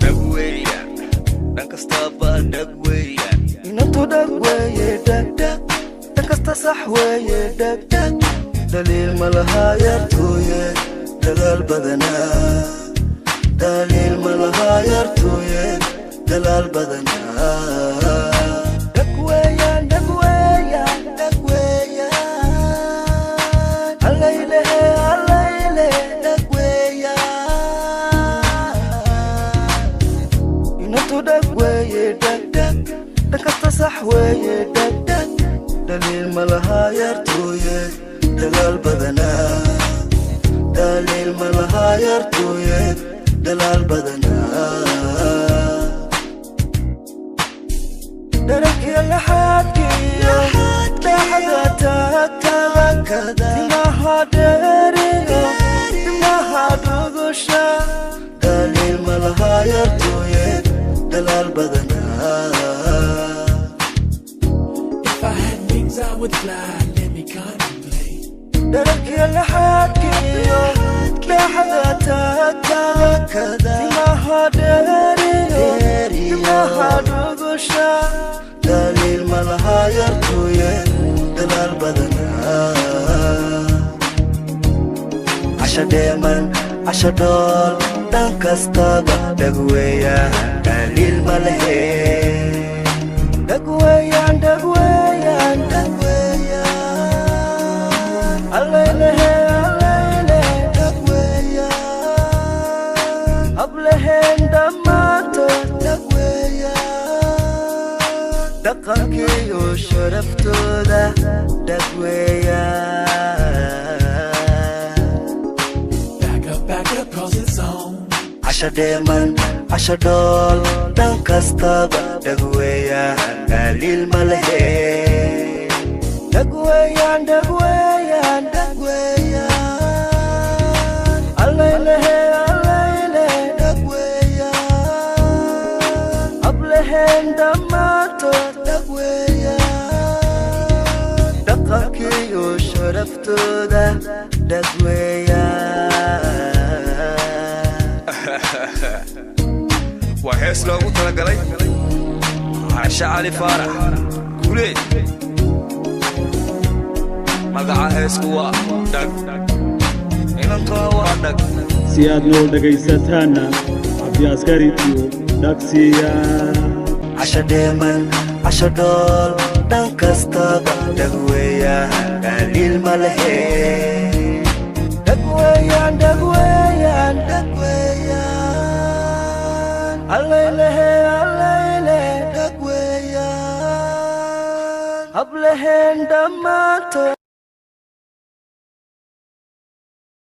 Dagweya, dhankastaba dagweya. Inantu dagweye dagdag, dhankasta sax weeye dagdag. Daliil ma laha yartuye, dagaal badanaa. Daliil ma laha yartuye, dagaal badanaa. Dagweya, dagweya, dagweya. Allayle, allayle, dagweya. Inantu dagweye dagdag, dhankasta sax weeye dagdag. Daliil ma laha yartuye, dagaal badanaa. Daliil ma laha yartuye, dagaal badanaa. Darakii laxaadkiyo dhaxda taagtaagakada timaha dheeriyo timaha dhugusha. Daliil ma laha yartuye, dagaal badanaa. If I had wings I would fly, let me contemplate. Darakii laxaadkiyo dhaxda taagtaagakada timaha dheeriyo timaha dhugusha. Daliil ma laha yartuye, dagaal badanaa. Casha dheeman, casha dhool, dhan kastaba dagweya. Daliil ma lehe. Dagweyan, dagweyan, dagweyan. Allaylehe, allaylehe, dagweyan. Ablehen dhammaantood dagweyan. Dhaqankiyo sharaftooda dagweyan. Back up, cause it's on. Casha dheeman, casha dhool, dhan kastaba dagweyan. Daliil ma lehe. Dagweyan, dagweyan, dagweyan. Allaylehe, allaylehe, dagweyan. Ablehen dhammaantood dagweyan. Dhaqankiyo sharaftooda dagweyan. waa hees loogu talagalay Caasha Cali Faarax Guuleed. magaca heesku waa dhag, inantuna waa dhag. si aad noo dhagaysataana cabdi askari iyo dhagsiya. Casha dheeman, casha dhool, dhan kastaba dagweyan. Daliil ma lehe. Dagweyan, dagweyan, dagweyan. Allaylehe, allaylehe, dagweyan. Ablehen dhammaantood